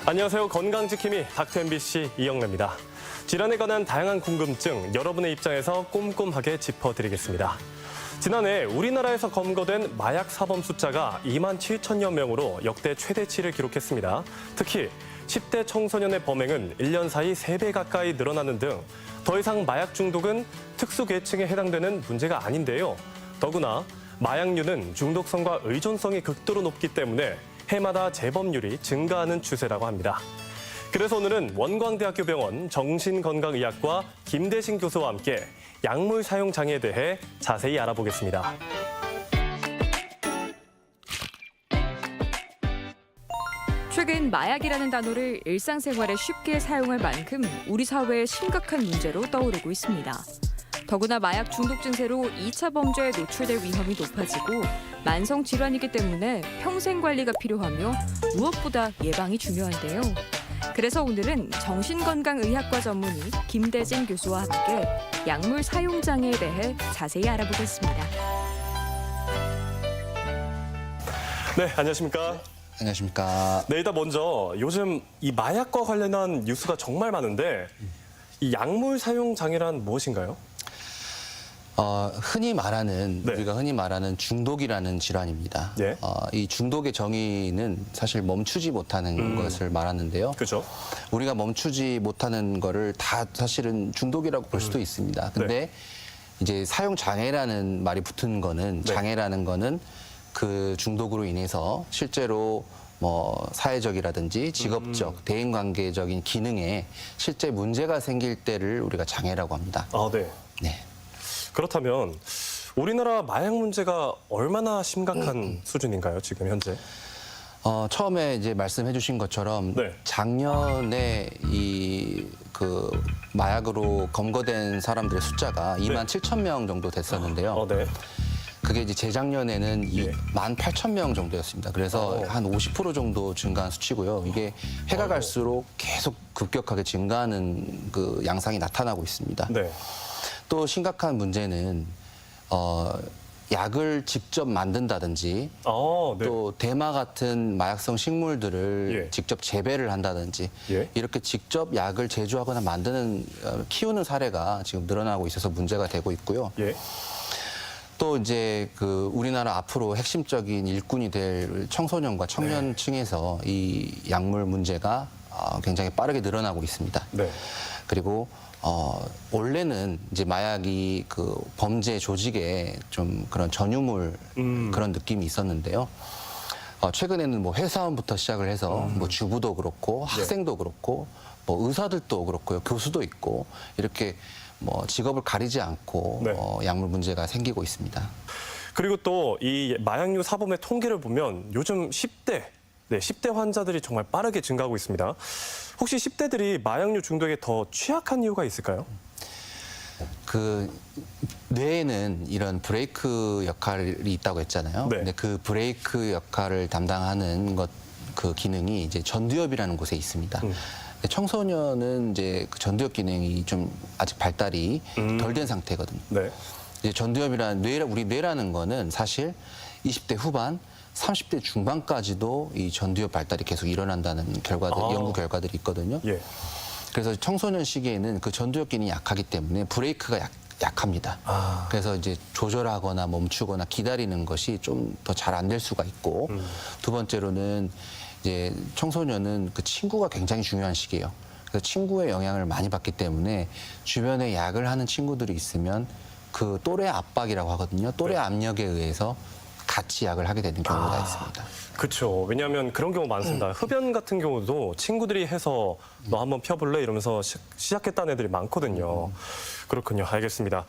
안녕하세요. 건강지킴이 닥터 MBC 이영래입니다. 질환에 관한 다양한 궁금증 여러분의 입장에서 꼼꼼하게 짚어드리겠습니다. 지난해 우리나라에서 검거된 마약 사범 숫자가 2만 7천여 명으로 역대 최대치를 기록했습니다. 특히 10대 청소년의 범행은 1년 사이 3배 가까이 늘어나는 등 더 이상 마약 중독은 특수계층에 해당되는 문제가 아닌데요. 더구나 마약류는 중독성과 의존성이 극도로 높기 때문에 해마다 재범률이 증가하는 추세라고 합니다. 그래서 오늘은 원광대학교 병원 정신건강의학과 김대신 교수와 함께 약물 사용 장애에 대해 자세히 알아보겠습니다. 최근 마약이라는 단어를 일상생활에 쉽게 사용할 만큼 우리 사회에 심각한 문제로 떠오르고 있습니다. 더구나 마약 중독 증세로 2차 범죄에 노출될 위험이 높아지고 만성 질환이기 때문에 평생 관리가 필요하며 무엇보다 예방이 중요한데요. 그래서 오늘은 정신건강의학과 전문의 김대진 교수와 함께 약물 사용 장애에 대해 자세히 알아보겠습니다. 네, 안녕하십니까? 안녕하십니까. 네, 일단 먼저 요즘 이 마약과 관련한 뉴스가 정말 많은데 이 약물 사용 장애란 무엇인가요? 흔히 말하는 네. 우리가 흔히 말하는 중독이라는 질환입니다. 예. 이 중독의 정의는 사실 멈추지 못하는 것을 말하는데요. 그렇죠. 우리가 멈추지 못하는 거를 다 사실은 중독이라고 볼 수도 있습니다. 근데 이제 사용 장애라는 말이 붙은 거는 네. 장애라는 거는 그 중독으로 인해서 실제로 뭐 사회적이라든지 직업적, 대인관계적인 기능에 실제 문제가 생길 때를 우리가 장애라고 합니다. 아, 네. 네. 그렇다면 우리나라 마약 문제가 얼마나 심각한 수준인가요, 지금 현재? 처음에 이제 말씀해 주신 것처럼 네. 작년에 그 마약으로 검거된 사람들의 숫자가 2만 7천 명 정도 됐었는데요. 네. 그게 이제 재작년에는 예. 2만 8천 명 정도였습니다. 그래서 한 50% 정도 증가한 수치고요. 이게 해가 갈수록 계속 급격하게 증가하는 그 양상이 나타나고 있습니다. 네. 또 심각한 문제는 약을 직접 만든다든지 네. 또 대마 같은 마약성 식물들을 예. 직접 재배를 한다든지 예. 이렇게 직접 약을 제조하거나 만드는 키우는 사례가 지금 늘어나고 있어서 문제가 되고 있고요. 예. 또 이제 그 우리나라 앞으로 핵심적인 일꾼이 될 청소년과 청년층에서 이 약물 문제가 굉장히 빠르게 늘어나고 있습니다. 네. 그리고 원래는 이제 마약이 그 범죄 조직에 좀 그런 전유물 그런 느낌이 있었는데요. 최근에는 뭐 회사원부터 시작을 해서 뭐 주부도 그렇고 학생도 그렇고 뭐 의사들도 그렇고요, 교수도 있고 이렇게 뭐 직업을 가리지 않고 네. 약물 문제가 생기고 있습니다. 그리고 또 이 마약류 사범의 통계를 보면 요즘 10대 환자들이 정말 빠르게 증가하고 있습니다. 혹시 10대들이 마약류 중독에 더 취약한 이유가 있을까요? 그 뇌에는 이런 브레이크 역할이 있다고 했잖아요. 네. 근데 그 브레이크 역할을 담당하는 그 기능이 이제 전두엽이라는 곳에 있습니다. 근데 청소년은 이제 그 전두엽 기능이 좀 아직 발달이 덜 된 상태거든요. 네. 이제 전두엽이라는 우리 뇌라는 거는 사실 20대 후반, 30대 중반까지도 이 전두엽 발달이 계속 일어난다는 연구 결과들이 있거든요. 예. 그래서 청소년 시기에는 그 전두엽 기능이 약하기 때문에 브레이크가 약합니다. 그래서 이제 조절하거나 멈추거나 기다리는 것이 좀 더 잘 안 될 수가 있고 두 번째로는 이제 청소년은 그 친구가 굉장히 중요한 시기예요. 그래서 친구의 영향을 많이 받기 때문에 주변에 약을 하는 친구들이 있으면 그 또래 압박이라고 하거든요. 또래 압력에 의해서 같이 약을 하게 되는 경우가 있습니다. 그렇죠. 왜냐하면 그런 경우 많습니다. 흡연 같은 경우도 친구들이 해서 너 한번 펴볼래? 이러면서 시작했다는 애들이 많거든요. 그렇군요. 알겠습니다.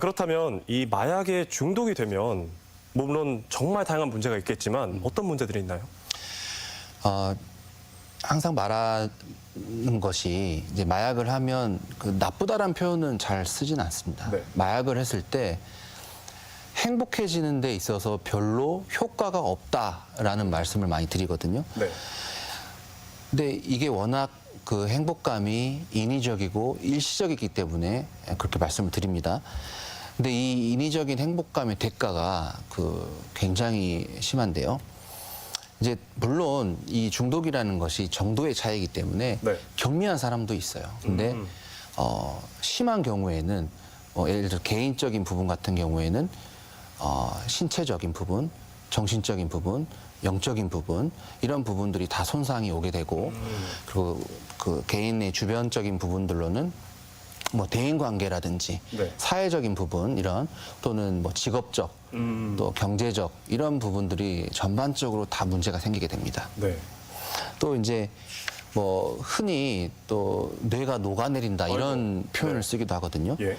그렇다면 이 마약에 중독이 되면 물론 정말 다양한 문제가 있겠지만 어떤 문제들이 있나요? 항상 말하는 것이 이제 마약을 하면 그 나쁘다라는 표현은 잘 쓰진 않습니다. 네. 마약을 했을 때 행복해지는 데 있어서 별로 효과가 없다라는 말씀을 많이 드리거든요. 네. 근데 이게 워낙 그 행복감이 인위적이고 일시적이기 때문에 그렇게 말씀을 드립니다. 근데 이 인위적인 행복감의 대가가 그 굉장히 심한데요. 이제 물론 이 중독이라는 것이 정도의 차이이기 때문에 네. 경미한 사람도 있어요. 근데 심한 경우에는 예를 들어 개인적인 부분 같은 경우에는 신체적인 부분, 정신적인 부분, 영적인 부분 이런 부분들이 다 손상이 오게 되고 그리고 그 개인의 주변적인 부분들로는 뭐 대인 관계라든지 네. 사회적인 부분 이런 또는 뭐 직업적 또 경제적 이런 부분들이 전반적으로 다 문제가 생기게 됩니다. 네. 또 이제 뭐 흔히 또 뇌가 녹아내린다 이런 표현을 네. 쓰기도 하거든요. 예.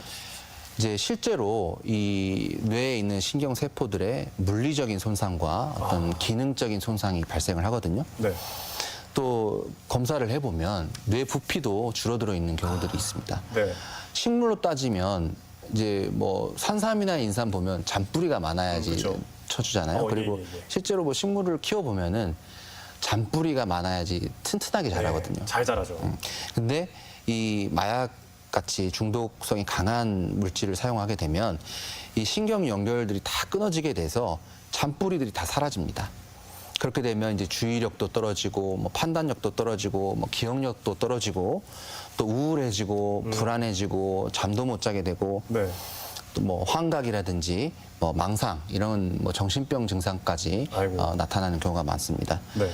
이제 실제로 이 뇌에 있는 신경 세포들의 물리적인 손상과 어떤 기능적인 손상이 발생을 하거든요. 네. 또 검사를 해보면 뇌 부피도 줄어들어 있는 경우들이 있습니다. 네. 식물로 따지면 이제 뭐 산삼이나 인삼 보면 잔뿌리가 많아야지 그렇죠. 쳐주잖아요. 그리고 예. 실제로 뭐 식물을 키워보면은 잔뿌리가 많아야지 튼튼하게 자라거든요. 네, 잘 자라죠. 근데 이 마약 같이 중독성이 강한 물질을 사용하게 되면 이 신경 연결들이 다 끊어지게 돼서 잔뿌리들이 다 사라집니다. 그렇게 되면 이제 주의력도 떨어지고 뭐 판단력도 떨어지고 뭐 기억력도 떨어지고 또 우울해지고 불안해지고 잠도 못 자게 되고 네. 또 뭐 환각이라든지 뭐 망상 이런 뭐 정신병 증상까지 아이고. 나타나는 경우가 많습니다. 네.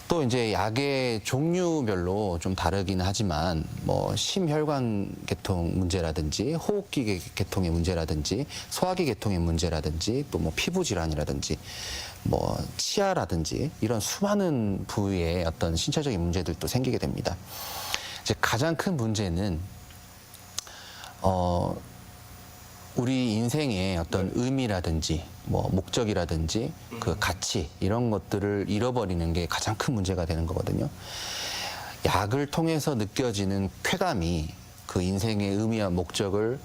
또 이제 약의 종류별로 좀 다르긴 하지만 뭐 심혈관 계통 문제라든지 호흡기 계통의 문제라든지 소화기 계통의 문제라든지 또 뭐 피부 질환이라든지 뭐 치아라든지 이런 수많은 부위에 어떤 신체적인 문제들도 생기게 됩니다. 이제 가장 큰 문제는 우리 인생의 어떤 의미라든지 뭐 목적이라든지 그 가치 이런 것들을 잃어버리는 게 가장 큰 문제가 되는 거거든요. 약을 통해서 느껴지는 쾌감이 그 인생의 의미와 목적을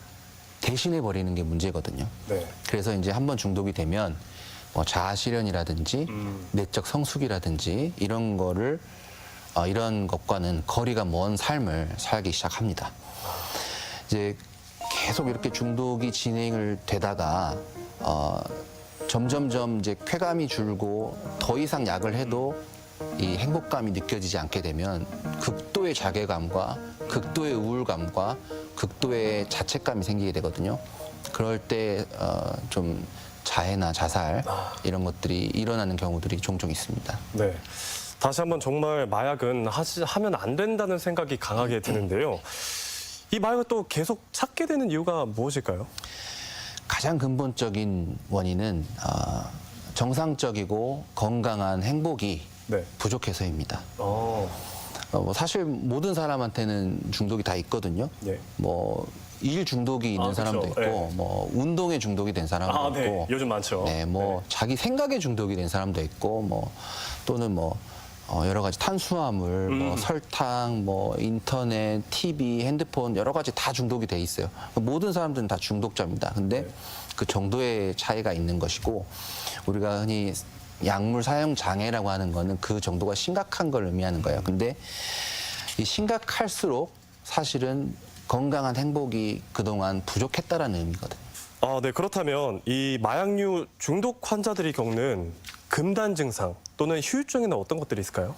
대신해 버리는 게 문제거든요. 네. 그래서 이제 한번 중독이 되면 뭐 자아 실현이라든지 내적 성숙이라든지 이런 거를 이런 것과는 거리가 먼 삶을 살기 시작합니다. 이제 계속 이렇게 중독이 진행을 되다가 점점점 이제 쾌감이 줄고 더 이상 약을 해도 이 행복감이 느껴지지 않게 되면 극도의 자괴감과 극도의 우울감과 극도의 자책감이 생기게 되거든요. 그럴 때 좀 자해나 자살 이런 것들이 일어나는 경우들이 종종 있습니다. 네. 다시 한번 정말 마약은 하면 안 된다는 생각이 강하게 드는데요. 이 마약을 또 계속 찾게 되는 이유가 무엇일까요? 가장 근본적인 원인은 정상적이고 건강한 행복이 네. 부족해서입니다. 뭐 사실 모든 사람한테는 중독이 다 있거든요. 예. 뭐 일 중독이 있는 그렇죠. 사람도 있고, 예. 뭐 운동에 중독이 된 사람도 네. 있고, 요즘 많죠. 네, 뭐 자기 생각에 중독이 된 사람도 있고, 뭐 또는 뭐 여러 가지 탄수화물, 뭐 설탕, 뭐 인터넷, TV, 핸드폰 여러 가지 다 중독이 돼 있어요. 모든 사람들은 다 중독자입니다. 근데 그 정도의 차이가 있는 것이고 우리가 흔히 약물 사용 장애라고 하는 거는 그 정도가 심각한 걸 의미하는 거예요. 근데 이 심각할수록 사실은 건강한 행복이 그동안 부족했다라는 의미거든요. 네. 그렇다면 이 마약류 중독 환자들이 겪는 금단 증상 또는 후유증에는 어떤 것들이 있을까요?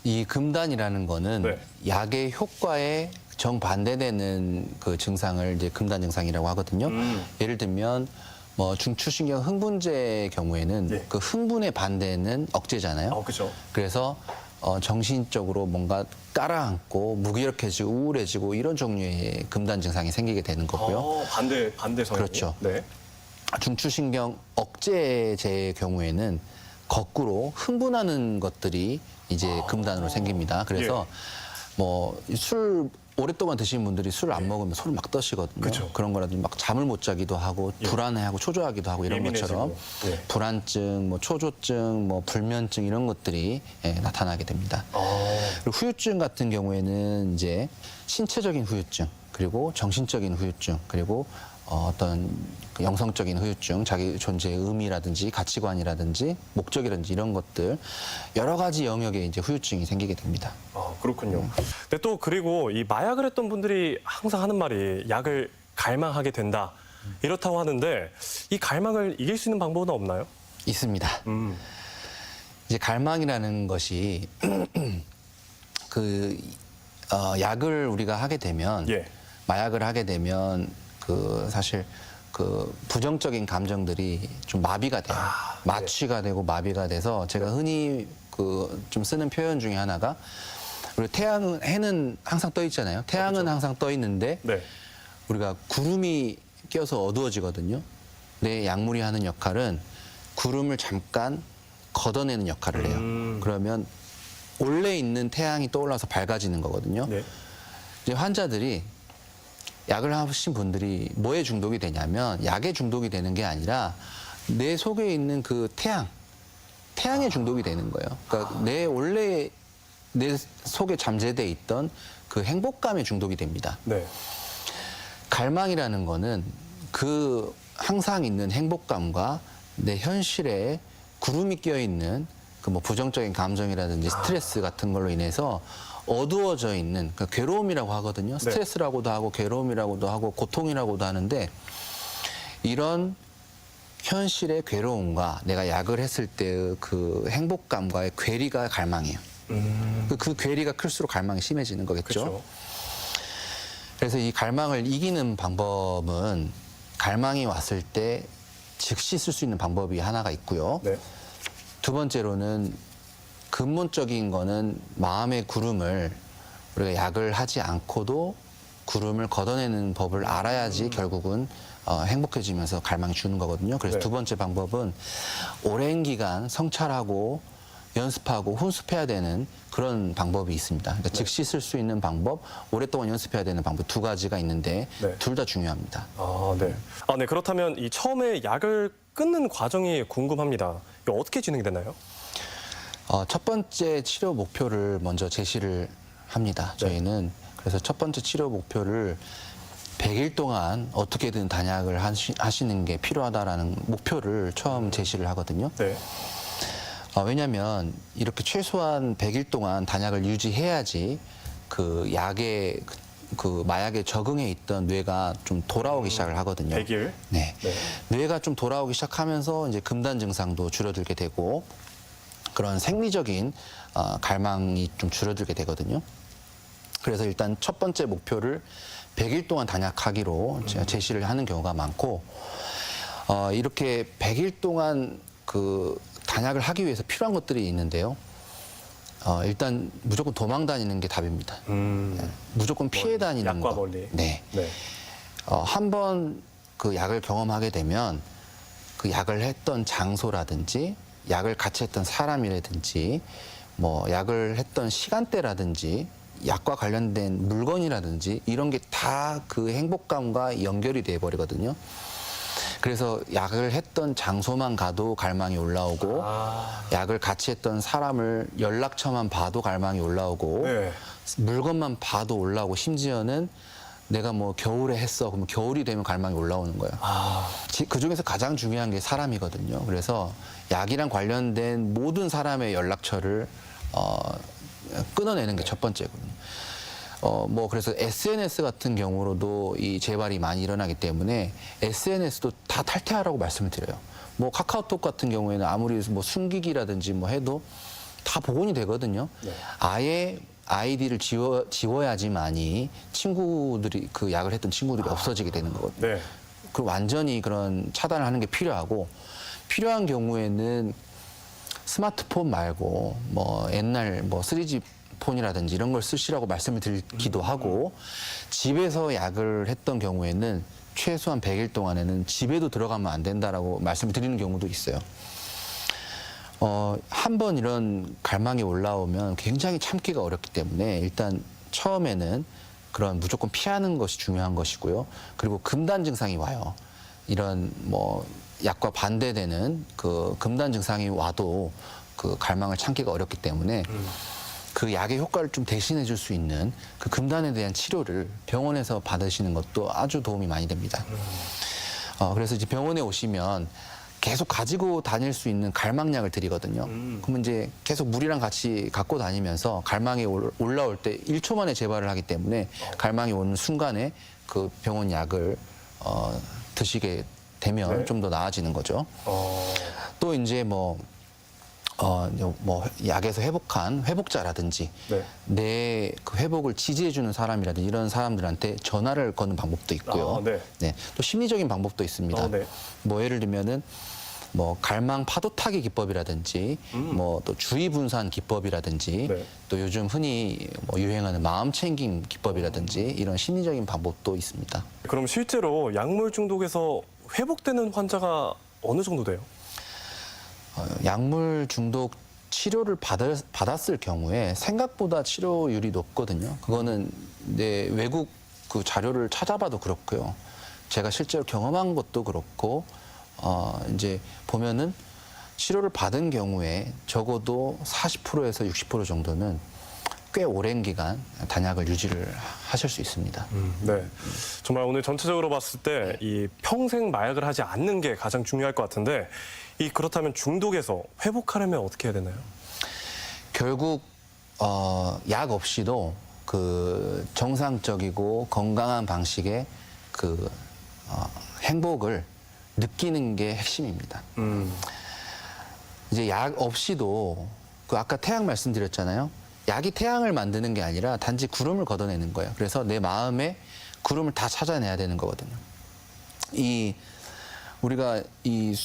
이 금단이라는 거는 네. 약의 효과에 정반대되는 그 증상을 이제 금단 증상이라고 하거든요. 예를 들면 뭐 중추신경 흥분제의 경우에는 예. 그 흥분의 반대는 억제잖아요. 그렇죠. 그래서 정신적으로 뭔가 깔아앉고 무기력해지고 우울해지고 이런 종류의 금단 증상이 생기게 되는 거고요. 반대 성향. 그렇죠. 네. 중추신경 억제제의 경우에는 거꾸로 흥분하는 것들이 이제 금단으로 생깁니다. 그래서 뭐 술 오랫동안 드시는 분들이 술을 안 먹으면 손을 막 떠시거든요. 그쵸. 그런 거라든지 막 잠을 못 자기도 하고 불안해하고 초조하기도 하고 이런 예민해지고. 것처럼 예. 불안증, 뭐 초조증, 뭐 불면증 이런 것들이 나타나게 됩니다. 그리고 후유증 같은 경우에는 이제 신체적인 후유증, 그리고 정신적인 후유증, 그리고 어떤 그 영성적인 후유증, 자기 존재의 의미라든지 가치관이라든지 목적이라든지 이런 것들 여러 가지 영역의 이제 후유증이 생기게 됩니다. 그렇군요. 근데 또 그리고 이 마약을 했던 분들이 항상 하는 말이 약을 갈망하게 된다. 이렇다고 하는데 이 갈망을 이길 수 있는 방법은 없나요? 있습니다. 이제 갈망이라는 것이 약을 우리가 하게 되면 예. 마약을 하게 되면 사실 부정적인 감정들이 좀 마비가 돼요. 마취가 되고 마비가 돼서 제가 흔히 좀 쓰는 표현 중에 하나가 우리 해는 항상 떠 있잖아요. 태양은 항상 떠 있는데 네. 우리가 구름이 껴서 어두워지거든요. 내 약물이 하는 역할은 구름을 잠깐 걷어내는 역할을 해요. 그러면 원래 있는 태양이 떠올라서 밝아지는 거거든요. 네. 이제 환자들이 약을 하신 분들이 뭐에 중독이 되냐면 약에 중독이 되는 게 아니라 내 속에 있는 그 태양에 중독이 되는 거예요. 그러니까 원래 내 속에 잠재돼 있던 그 행복감에 중독이 됩니다. 네. 갈망이라는 거는 항상 있는 행복감과 내 현실에 구름이 껴 있는 부정적인 감정이라든지 스트레스 같은 걸로 인해서 어두워져 있는 괴로움이라고 하거든요. 스트레스라고도 하고 괴로움이라고도 하고 고통이라고도 하는데 이런 현실의 괴로움과 내가 약을 했을 때의 그 행복감과의 괴리가 갈망이에요. 그 괴리가 클수록 갈망이 심해지는 거겠죠. 그렇죠. 그래서 이 갈망을 이기는 방법은 갈망이 왔을 때 즉시 쓸 수 있는 방법이 하나가 있고요. 네. 두 번째로는 근본적인 거는 마음의 구름을 우리가 약을 하지 않고도 구름을 걷어내는 법을 알아야지 결국은 행복해지면서 갈망이 주는 거거든요. 그래서 네. 두 번째 방법은 오랜 기간 성찰하고 연습하고 훈습해야 되는 그런 방법이 있습니다. 그러니까 즉시 쓸 수 있는 방법, 오랫동안 연습해야 되는 방법 두 가지가 있는데 네. 둘 다 중요합니다. 네. 네. 그렇다면 이 처음에 약을 끊는 과정이 궁금합니다. 이거 어떻게 진행이 되나요? 첫 번째 치료 목표를 먼저 제시를 합니다. 저희는 그래서 첫 번째 치료 목표를 100일 동안 어떻게든 단약을 하시는 게 필요하다라는 목표를 처음 제시를 하거든요. 네. 왜냐하면 이렇게 최소한 100일 동안 단약을 유지해야지 마약에 적응해 있던 뇌가 좀 돌아오기 시작을 하거든요. 100일? 네. 네. 뇌가 좀 돌아오기 시작하면서 이제 금단 증상도 줄어들게 되고 그런 생리적인 갈망이 좀 줄어들게 되거든요. 그래서 일단 첫 번째 목표를 100일 동안 단약하기로 제가 제시를 하는 경우가 많고 이렇게 100일 동안 단약을 하기 위해서 필요한 것들이 있는데요. 일단 무조건 도망 다니는 게 답입니다. 네. 무조건 피해 다니는 약과 거. 멀리. 네. 네. 한 번 그 약을 경험하게 되면 그 약을 했던 장소라든지 약을 같이 했던 사람이라든지 약을 했던 시간대라든지 약과 관련된 물건이라든지 이런 게 다 그 행복감과 연결이 돼 버리거든요. 그래서 약을 했던 장소만 가도 갈망이 올라오고 약을 같이 했던 사람을 연락처만 봐도 갈망이 올라오고 네. 물건만 봐도 올라오고 심지어는 내가 겨울에 했어 그러면 겨울이 되면 갈망이 올라오는 거예요. 그중에서 가장 중요한 게 사람이거든요. 그래서 약이랑 관련된 모든 사람의 연락처를 끊어내는 게 첫 번째거든요. 그래서 SNS 같은 경우로도 이 재발이 많이 일어나기 때문에 SNS도 다 탈퇴하라고 말씀을 드려요. 카카오톡 같은 경우에는 아무리 숨기기라든지 해도 다 복원이 되거든요. 네. 아예 아이디를 지워야지만이 친구들이 그 약을 했던 친구들이 없어지게 되는 거거든요. 네. 완전히 그런 차단을 하는 게 필요하고 필요한 경우에는 스마트폰 말고 옛날 3G 폰이라든지 이런 걸 쓰시라고 말씀을 드리기도 하고 집에서 약을 했던 경우에는 최소한 100일 동안에는 집에도 들어가면 안 된다라고 말씀을 드리는 경우도 있어요. 한 번 이런 갈망이 올라오면 굉장히 참기가 어렵기 때문에 일단 처음에는 그런 무조건 피하는 것이 중요한 것이고요. 그리고 금단 증상이 와요. 이런 약과 반대되는 그 금단 증상이 와도 그 갈망을 참기가 어렵기 때문에 그 약의 효과를 좀 대신해 줄 수 있는 그 금단에 대한 치료를 병원에서 받으시는 것도 아주 도움이 많이 됩니다. 그래서 이제 병원에 오시면 계속 가지고 다닐 수 있는 갈망약을 드리거든요. 그러면 이제 계속 물이랑 같이 갖고 다니면서 갈망이 올라올 때 1초 만에 재발을 하기 때문에 갈망이 오는 순간에 그 병원 약을 드시게 되면 네. 좀 더 나아지는 거죠. 또 이제 이제 뭐 약에서 회복한 회복자라든지 네. 내 그 회복을 지지해주는 사람이라든지 이런 사람들한테 전화를 거는 방법도 있고요. 아, 네. 또 심리적인 방법도 있습니다. 네. 뭐 예를 들면은 뭐 갈망 파도 타기 기법이라든지 뭐 또 주의 분산 기법이라든지 네. 또 요즘 흔히 뭐 유행하는 마음 챙김 기법이라든지 이런 심리적인 방법도 있습니다. 그럼 실제로 약물 중독에서 회복되는 환자가 어느 정도 돼요? 약물 중독 치료를 받았을 경우에 생각보다 치료율이 높거든요. 그거는 이제 외국 그 자료를 찾아봐도 그렇고요. 제가 실제로 경험한 것도 그렇고, 이제 보면은 치료를 받은 경우에 적어도 40%에서 60% 정도는 꽤 오랜 기간 단약을 유지를 하실 수 있습니다. 네. 정말 오늘 전체적으로 봤을 때 이 평생 마약을 하지 않는 게 가장 중요할 것 같은데 그렇다면 중독에서 회복하려면 어떻게 해야 되나요? 결국 약 없이도 그 정상적이고 건강한 방식의 그 행복을 느끼는 게 핵심입니다. 이제 약 없이도 그 아까 태양 말씀드렸잖아요. 약이 태양을 만드는 게 아니라 단지 구름을 걷어내는 거예요. 그래서 내 마음에 구름을 다 찾아내야 되는 거거든요. 우리가 이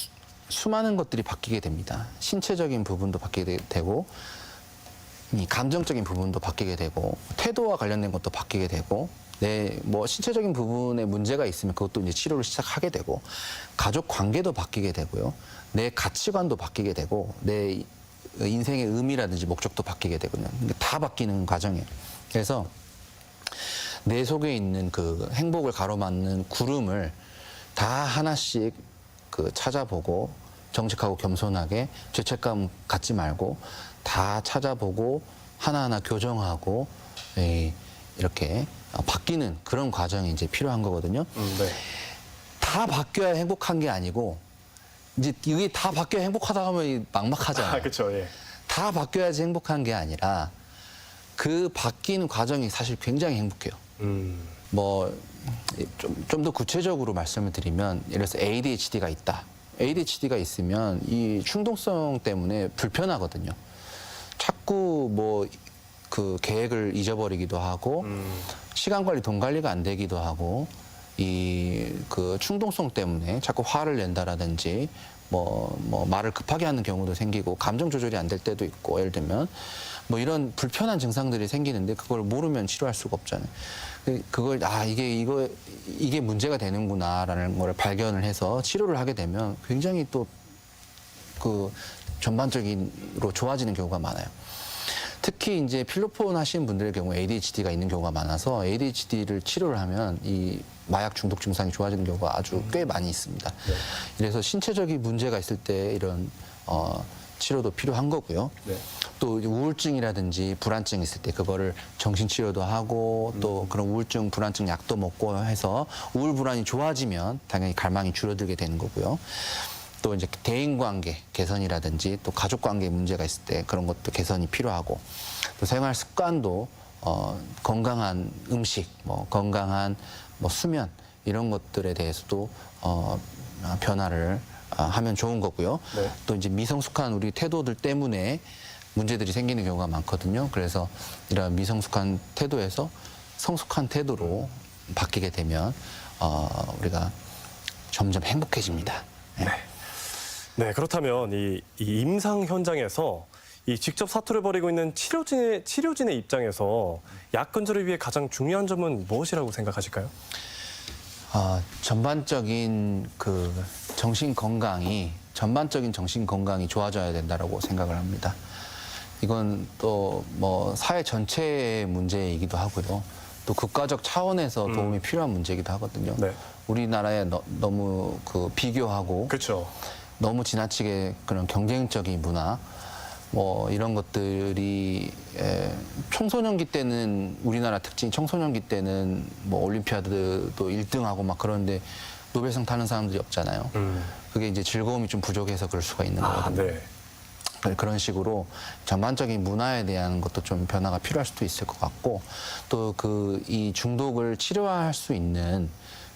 수많은 것들이 바뀌게 됩니다. 신체적인 부분도 바뀌게 되고, 이 감정적인 부분도 바뀌게 되고, 태도와 관련된 것도 바뀌게 되고, 내 뭐 신체적인 부분에 문제가 있으면 그것도 이제 치료를 시작하게 되고, 가족 관계도 바뀌게 되고요, 내 가치관도 바뀌게 되고, 내 인생의 의미라든지 목적도 바뀌게 되거든요. 다 바뀌는 과정이에요. 그래서 내 속에 있는 그 행복을 가로막는 구름을 다 하나씩 그 찾아보고 정직하고 겸손하게 죄책감 갖지 말고 다 찾아보고 하나하나 교정하고 이렇게 바뀌는 그런 과정이 이제 필요한 거거든요. 네. 다 바뀌어야 행복한 게 아니고 이제 이게 다 바뀌어야 행복하다 하면 막막하잖아요. 그렇죠. 예. 다 바뀌어야지 행복한 게 아니라 그 바뀌는 과정이 사실 굉장히 행복해요. 뭐 좀 더 구체적으로 말씀을 드리면 예를 들어서 ADHD가 있다. ADHD가 있으면 이 충동성 때문에 불편하거든요. 자꾸 뭐 그 계획을 잊어버리기도 하고 시간 관리, 돈 관리가 안 되기도 하고 이 그 충동성 때문에 자꾸 화를 낸다라든지 뭐 말을 급하게 하는 경우도 생기고 감정 조절이 안 될 때도 있고 예를 들면 뭐 이런 불편한 증상들이 생기는데 그걸 모르면 치료할 수가 없잖아요. 그걸 이게 문제가 되는구나라는 걸 발견을 해서 치료를 하게 되면 굉장히 또 그 전반적으로 좋아지는 경우가 많아요. 특히 이제 필로폰 하신 분들의 경우 ADHD가 있는 경우가 많아서 ADHD를 치료를 하면 이 마약 중독 증상이 좋아지는 경우가 아주 꽤 많이 있습니다. 네. 그래서 신체적인 문제가 있을 때 이런 치료도 필요한 거고요. 네. 또 우울증이라든지 불안증이 있을 때 그거를 정신치료도 하고 또 그런 우울증, 불안증 약도 먹고 해서 우울, 불안이 좋아지면 당연히 갈망이 줄어들게 되는 거고요. 또 이제 대인관계 개선이라든지 또 가족관계 문제가 있을 때 그런 것도 개선이 필요하고 또 생활 습관도 건강한 음식, 뭐 건강한 뭐 수면 이런 것들에 대해서도 변화를 하면 좋은 거고요. 네. 또 이제 미성숙한 우리 태도들 때문에 문제들이 생기는 경우가 많거든요. 그래서 이런 미성숙한 태도에서 성숙한 태도로 바뀌게 되면 우리가 점점 행복해집니다. 네. 네, 그렇다면 이 임상 현장에서 이 직접 사투를 벌이고 있는 치료진의 입장에서 약 근절을 위해 가장 중요한 점은 무엇이라고 생각하실까요? 전반적인 전반적인 정신 건강이 좋아져야 된다라고 생각을 합니다. 이건 또 뭐 사회 전체의 문제이기도 하고요. 또 국가적 차원에서 도움이 필요한 문제이기도 하거든요. 네. 우리나라에 너무 비교하고 그렇죠. 너무 지나치게 그런 경쟁적인 문화 뭐 이런 것들이 청소년기 때는 우리나라 특징 청소년기 때는 뭐 올림피아드도 1등하고 막 그런데 노벨상 타는 사람들이 없잖아요. 그게 이제 즐거움이 좀 부족해서 그럴 수가 있는 거거든요. 네. 그런 식으로 전반적인 문화에 대한 것도 좀 변화가 필요할 수도 있을 것 같고 또 이 중독을 치료할 수 있는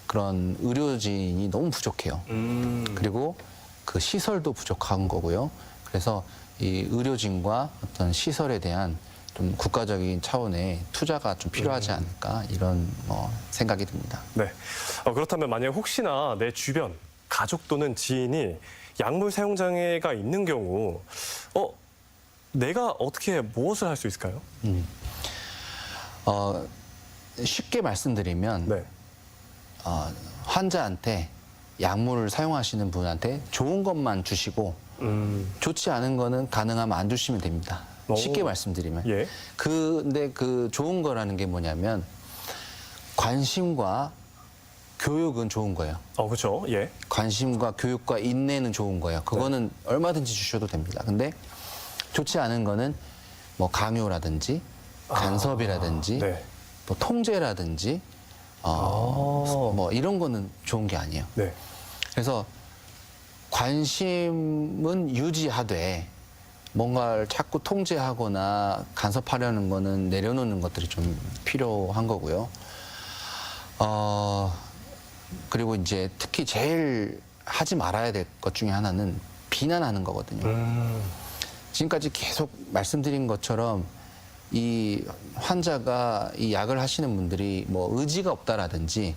그런 의료진이 너무 부족해요. 그리고 그 시설도 부족한 거고요. 그래서 이 의료진과 어떤 시설에 대한 좀 국가적인 차원의 투자가 좀 필요하지 않을까 이런 생각이 듭니다. 네. 그렇다면 만약 혹시나 내 주변 가족 또는 지인이 약물 사용 장애가 있는 경우 내가 어떻게 무엇을 할 수 있을까요? 쉽게 말씀드리면 네. 환자한테 약물을 사용하시는 분한테 좋은 것만 주시고 좋지 않은 거는 가능하면 안 주시면 됩니다. 쉽게 말씀드리면. 예. 근데 그 좋은 거라는 게 뭐냐면 관심과 교육은 좋은 거예요. 그렇죠. 예. 관심과 교육과 인내는 좋은 거예요. 그거는 얼마든지 주셔도 됩니다. 근데 좋지 않은 거는 뭐 강요라든지 간섭이라든지 네. 뭐 통제라든지 뭐 이런 거는 좋은 게 아니에요. 네. 그래서 관심은 유지하되 뭔가를 자꾸 통제하거나 간섭하려는 거는 내려놓는 것들이 좀 필요한 거고요. 그리고 이제 특히 제일 하지 말아야 될 것 중에 하나는 비난하는 거거든요. 지금까지 계속 말씀드린 것처럼 이 환자가 이 약을 하시는 분들이 뭐 의지가 없다라든지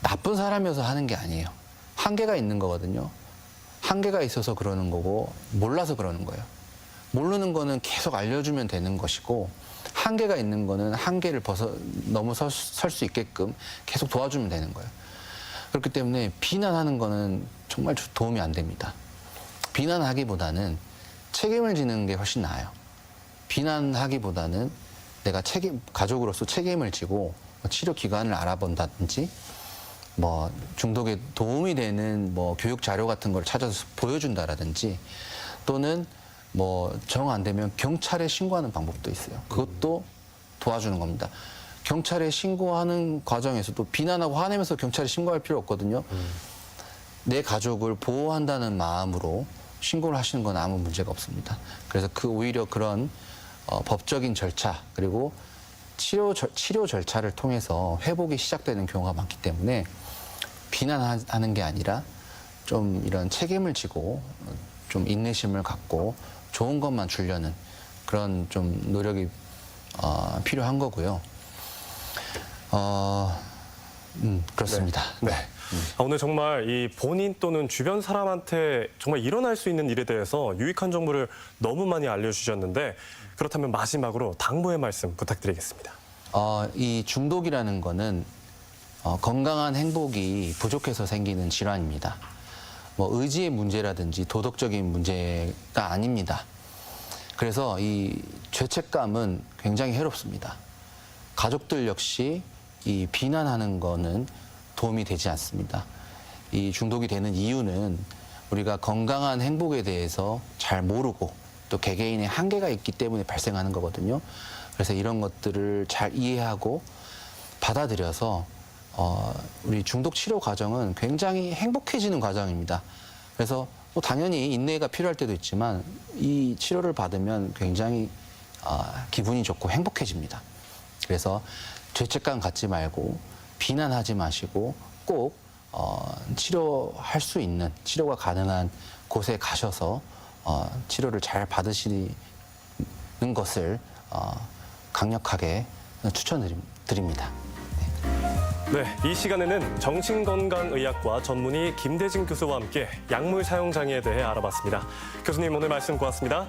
나쁜 사람이어서 하는 게 아니에요. 한계가 있는 거거든요. 한계가 있어서 그러는 거고 몰라서 그러는 거예요. 모르는 거는 계속 알려주면 되는 것이고 한계가 있는 거는 한계를 넘어설 수 있게끔 계속 도와주면 되는 거예요. 그렇기 때문에 비난하는 거는 정말 도움이 안 됩니다. 비난하기보다는 책임을 지는 게 훨씬 나아요. 비난하기보다는 내가 가족으로서 책임을 지고 치료 기관을 알아본다든지 뭐 중독에 도움이 되는 뭐 교육 자료 같은 걸 찾아서 보여준다라든지 또는 뭐 정 안 되면 경찰에 신고하는 방법도 있어요. 그것도 도와주는 겁니다. 경찰에 신고하는 과정에서도 비난하고 화내면서 경찰에 신고할 필요 없거든요. 내 가족을 보호한다는 마음으로 신고를 하시는 건 아무 문제가 없습니다. 그래서 오히려 그런 법적인 절차 그리고 치료 절차를 통해서 회복이 시작되는 경우가 많기 때문에 비난하는 게 아니라 좀 이런 책임을 지고 좀 인내심을 갖고 좋은 것만 주려는 그런 좀 노력이 필요한 거고요. 그렇습니다. 네. 오늘 정말 이 본인 또는 주변 사람한테 정말 일어날 수 있는 일에 대해서 유익한 정보를 너무 많이 알려주셨는데 그렇다면 마지막으로 당부의 말씀 부탁드리겠습니다. 이 중독이라는 거는 건강한 행복이 부족해서 생기는 질환입니다. 뭐 의지의 문제라든지 도덕적인 문제가 아닙니다. 그래서 이 죄책감은 굉장히 해롭습니다. 가족들 역시 이 비난하는 거는 도움이 되지 않습니다. 이 중독이 되는 이유는 우리가 건강한 행복에 대해서 잘 모르고 또 개개인의 한계가 있기 때문에 발생하는 거거든요. 그래서 이런 것들을 잘 이해하고 받아들여서 우리 중독 치료 과정은 굉장히 행복해지는 과정입니다. 그래서 또 당연히 인내가 필요할 때도 있지만 이 치료를 받으면 굉장히 기분이 좋고 행복해집니다. 그래서 죄책감 갖지 말고 비난하지 마시고 꼭 치료할 수 있는 치료가 가능한 곳에 가셔서 치료를 잘 받으시는 것을 강력하게 추천드립니다. 네, 이 시간에는 정신건강의학과 전문의 김대진 교수와 함께 약물 사용 장애에 대해 알아봤습니다. 교수님 오늘 말씀 고맙습니다.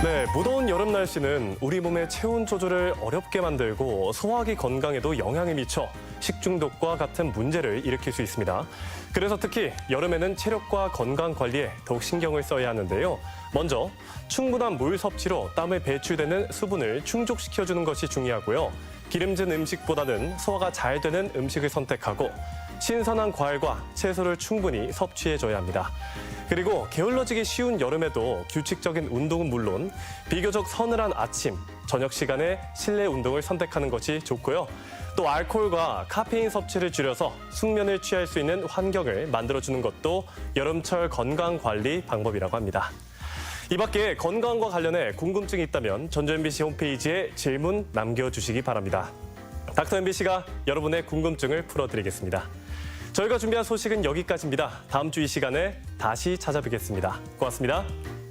네, 무더운 여름 날씨는 우리 몸의 체온 조절을 어렵게 만들고 소화기 건강에도 영향을 미쳐 식중독과 같은 문제를 일으킬 수 있습니다. 그래서 특히 여름에는 체력과 건강 관리에 더욱 신경을 써야 하는데요. 먼저 충분한 물 섭취로 땀에 배출되는 수분을 충족시켜주는 것이 중요하고요. 기름진 음식보다는 소화가 잘 되는 음식을 선택하고 신선한 과일과 채소를 충분히 섭취해줘야 합니다. 그리고 게을러지기 쉬운 여름에도 규칙적인 운동은 물론 비교적 서늘한 아침, 저녁 시간에 실내 운동을 선택하는 것이 좋고요. 또 알코올과 카페인 섭취를 줄여서 숙면을 취할 수 있는 환경을 만들어주는 것도 여름철 건강 관리 방법이라고 합니다. 이 밖에 건강과 관련해 궁금증이 있다면 전주 MBC 홈페이지에 질문 남겨주시기 바랍니다. 닥터 MBC가 여러분의 궁금증을 풀어드리겠습니다. 저희가 준비한 소식은 여기까지입니다. 다음 주 이 시간에 다시 찾아뵙겠습니다. 고맙습니다.